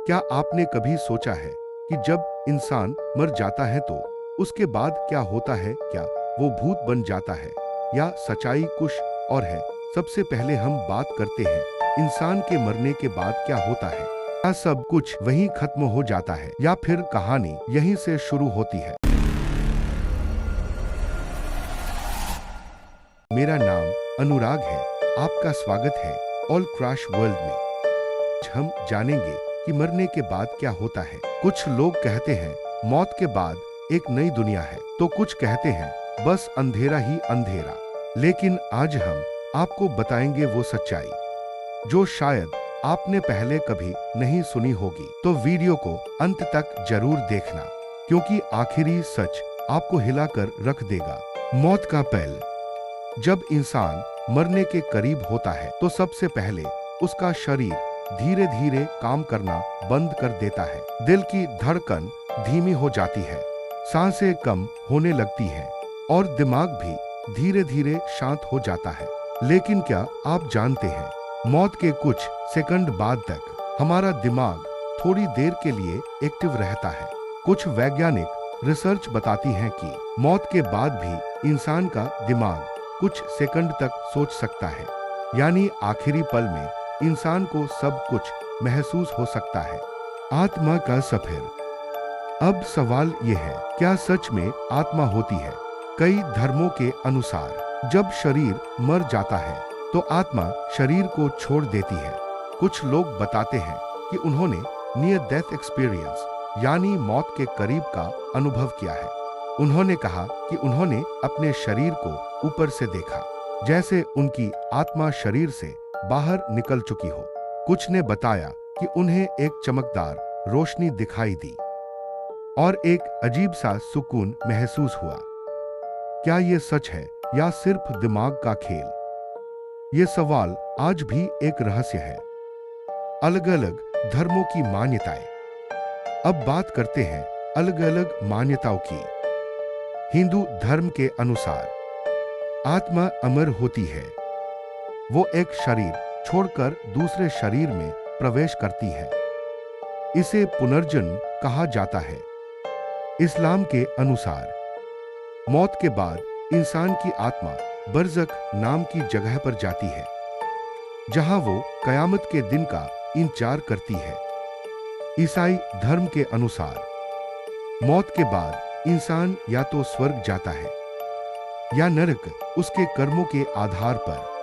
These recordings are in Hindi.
क्या आपने कभी सोचा है कि जब इंसान मर जाता है तो उसके बाद क्या होता है? क्या वो भूत बन जाता है या सच्चाई कुछ और है? सबसे पहले हम बात करते हैं इंसान के मरने के बाद क्या होता है। क्या सब कुछ वहीं खत्म हो जाता है या फिर कहानी यहीं से शुरू होती है? मेरा नाम अनुराग है। आपका स्वागत है ऑल क्रैश वर्ल्ड में। आज हम जानेंगे कि मरने के बाद क्या होता है। कुछ लोग कहते हैं मौत के बाद एक नई दुनिया है, तो कुछ कहते हैं बस अंधेरा ही अंधेरा। लेकिन आज हम आपको बताएंगे वो सच्चाई जो शायद आपने पहले कभी नहीं सुनी होगी। तो वीडियो को अंत तक जरूर देखना, क्योंकि आखिरी सच आपको हिलाकर रख देगा। मौत का पल। जब इंसान मरने के करीब होता है तो सबसे पहले उसका शरीर धीरे धीरे काम करना बंद कर देता है। दिल की धड़कन धीमी हो जाती है, सांसें कम होने लगती हैं और दिमाग भी धीरे धीरे शांत हो जाता है। लेकिन क्या आप जानते हैं, मौत के कुछ सेकंड बाद तक हमारा दिमाग थोड़ी देर के लिए एक्टिव रहता है। कुछ वैज्ञानिक रिसर्च बताती है कि मौत के बाद भी इंसान का दिमाग कुछ सेकंड तक सोच सकता है, यानी आखिरी पल में इंसान को सब कुछ महसूस हो सकता है। आत्मा का सफर। अब सवाल यह है, क्या सच में आत्मा होती है? कई धर्मों के अनुसार जब शरीर मर जाता है तो आत्मा शरीर को छोड़ देती है। कुछ लोग बताते हैं कि उन्होंने नियर डेथ एक्सपीरियंस यानी मौत के करीब का अनुभव किया है। उन्होंने कहा कि उन्होंने अपने शरीर को ऊपर से देखा, जैसे उनकी आत्मा शरीर से बाहर निकल चुकी हो। कुछ ने बताया कि उन्हें एक चमकदार रोशनी दिखाई दी और एक अजीब सा सुकून महसूस हुआ। क्या ये सच है या सिर्फ दिमाग का खेल? ये सवाल आज भी एक रहस्य है। अलग अलग धर्मों की मान्यताएं। अब बात करते हैं अलग अलग मान्यताओं की। हिंदू धर्म के अनुसार आत्मा अमर होती है। वो एक शरीर छोड़कर दूसरे शरीर में प्रवेश करती है। इसे पुनर्जन्म कहा जाता है। इस्लाम के अनुसार मौत के बाद इंसान की आत्मा बरज़ख नाम की जगह पर जाती है, जहां वो कयामत के दिन का इंतजार करती है। ईसाई धर्म के अनुसार मौत के बाद इंसान या तो स्वर्ग जाता है या नरक, उसके कर्मों के आधार पर।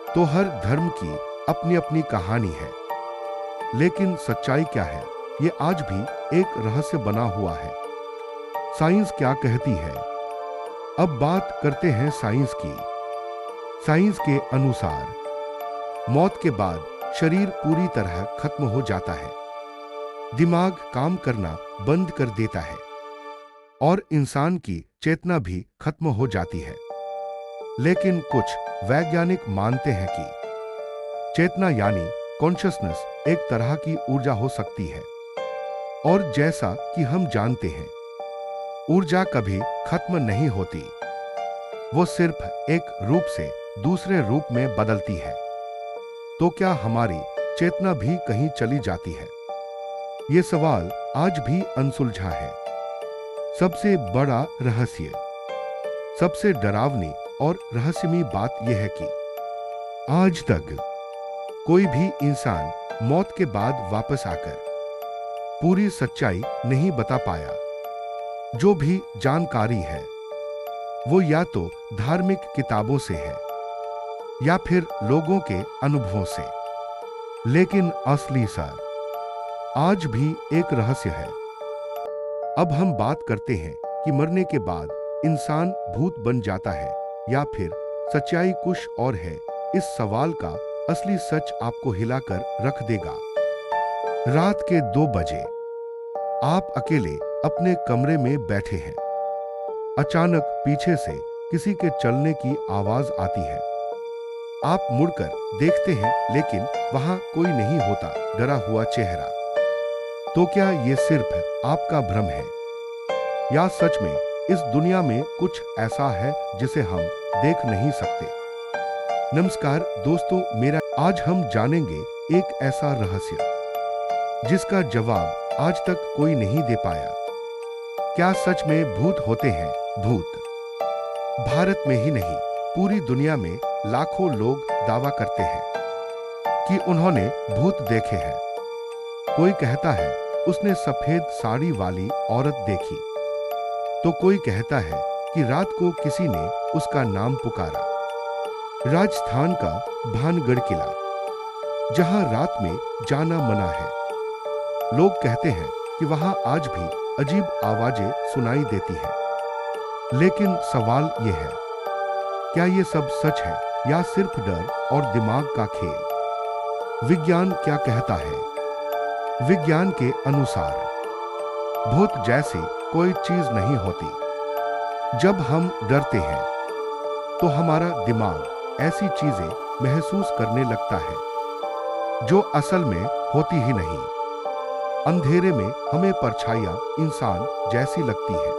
तो हर धर्म की अपनी अपनी कहानी है, लेकिन सच्चाई क्या है, ये आज भी एक रहस्य बना हुआ है। साइंस क्या कहती है? अब बात करते हैं साइंस की। साइंस के अनुसार मौत के बाद शरीर पूरी तरह खत्म हो जाता है, दिमाग काम करना बंद कर देता है और इंसान की चेतना भी खत्म हो जाती है। लेकिन कुछ वैज्ञानिक मानते हैं कि चेतना यानी कॉन्शियसनेस एक तरह की ऊर्जा हो सकती है, और जैसा कि हम जानते हैं, ऊर्जा कभी खत्म नहीं होती। वो सिर्फ एक रूप से दूसरे रूप में बदलती है। तो क्या हमारी चेतना भी कहीं चली जाती है? ये सवाल आज भी अनसुलझा है। सबसे बड़ा रहस्य, सबसे डरावनी और रहस्यमयी बात यह है कि आज तक कोई भी इंसान मौत के बाद वापस आकर पूरी सच्चाई नहीं बता पाया। जो भी जानकारी है वो या तो धार्मिक किताबों से है या फिर लोगों के अनुभवों से। लेकिन असली सार आज भी एक रहस्य है। अब हम बात करते हैं कि मरने के बाद इंसान भूत बन जाता है या फिर सच्चाई कुछ और है। इस सवाल का असली सच आपको हिलाकर रख देगा। रात के 2 बजे आप अकेले अपने कमरे में बैठे हैं। अचानक पीछे से किसी के चलने की आवाज आती है। आप मुड़कर देखते हैं, लेकिन वहां कोई नहीं होता, डरा हुआ चेहरा। तो क्या ये सिर्फ आपका भ्रम है या सच में इस दुनिया में कुछ ऐसा है जिसे हम देख नहीं सकते? नमस्कार दोस्तों, आज हम जानेंगे एक ऐसा रहस्य जिसका जवाब आज तक कोई नहीं दे पाया। क्या सच में भूत होते हैं? भूत भारत में ही नहीं, पूरी दुनिया में लाखों लोग दावा करते हैं कि उन्होंने भूत देखे हैं। कोई कहता है उसने सफेद साड़ी वाली औरत देखी, तो कोई कहता है कि रात को किसी ने उसका नाम पुकारा। राजस्थान का भानगढ़ किला, जहां रात में जाना मना है, लोग कहते हैं कि वहां आज भी अजीब आवाजें सुनाई देती हैं। लेकिन सवाल यह है, क्या ये सब सच है या सिर्फ डर और दिमाग का खेल? विज्ञान क्या कहता है? विज्ञान के अनुसार भूत जैसी कोई चीज नहीं होती। जब हम डरते हैं तो हमारा दिमाग ऐसी चीजें महसूस करने लगता है जो असल में होती ही नहीं। अंधेरे में हमें परछाइयां इंसान जैसी लगती है,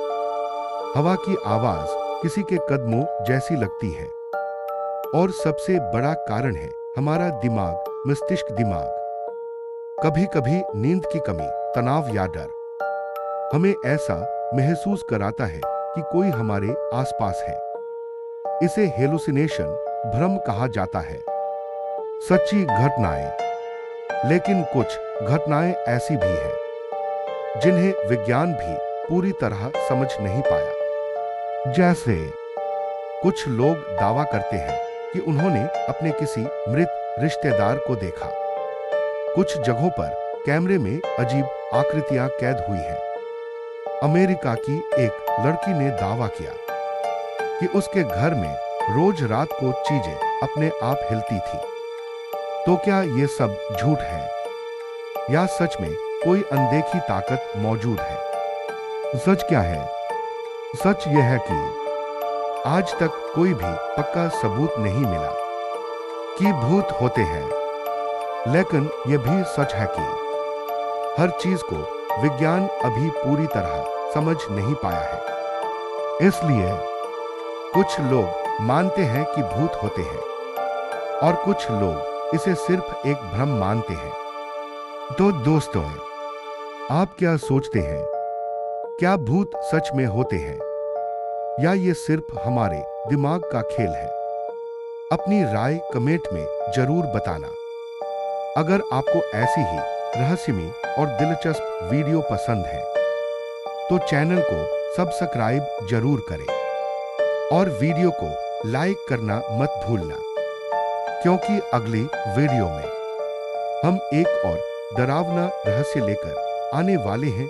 हवा की आवाज किसी के कदमों जैसी लगती है, और सबसे बड़ा कारण है हमारा दिमाग, मस्तिष्क दिमाग। कभी कभी नींद की कमी, तनाव या डर हमें ऐसा महसूस कराता है कि कोई हमारे आसपास है। इसे हेलुसिनेशन, भ्रम कहा जाता है। सच्ची घटनाएं, लेकिन कुछ घटनाएं ऐसी भी हैं जिन्हें विज्ञान भी पूरी तरह समझ नहीं पाया। जैसे कुछ लोग दावा करते हैं कि उन्होंने अपने किसी मृत रिश्तेदार को देखा। कुछ जगहों पर कैमरे में अजीब आकृतियां कैद हुई हैं। अमेरिका की एक लड़की ने दावा किया कि उसके घर में रोज रात को चीजें अपने आप हिलती थी। तो क्या ये सब झूठ है या सच में कोई अनदेखी ताकत मौजूद है? सच क्या है? सच यह है कि आज तक कोई भी पक्का सबूत नहीं मिला कि भूत होते हैं, लेकिन यह भी सच है कि हर चीज को विज्ञान अभी पूरी तरह समझ नहीं पाया है। इसलिए कुछ लोग मानते हैं कि भूत होते हैं और कुछ लोग इसे सिर्फ एक भ्रम मानते हैं। तो दोस्तों, आप क्या सोचते हैं? क्या भूत सच में होते हैं या ये सिर्फ हमारे दिमाग का खेल है? अपनी राय कमेंट में जरूर बताना। अगर आपको ऐसी ही रहस्यमयी और दिलचस्प वीडियो पसंद है तो चैनल को सब्सक्राइब जरूर करें और वीडियो को लाइक करना मत भूलना, क्योंकि अगली वीडियो में हम एक और डरावना रहस्य लेकर आने वाले हैं।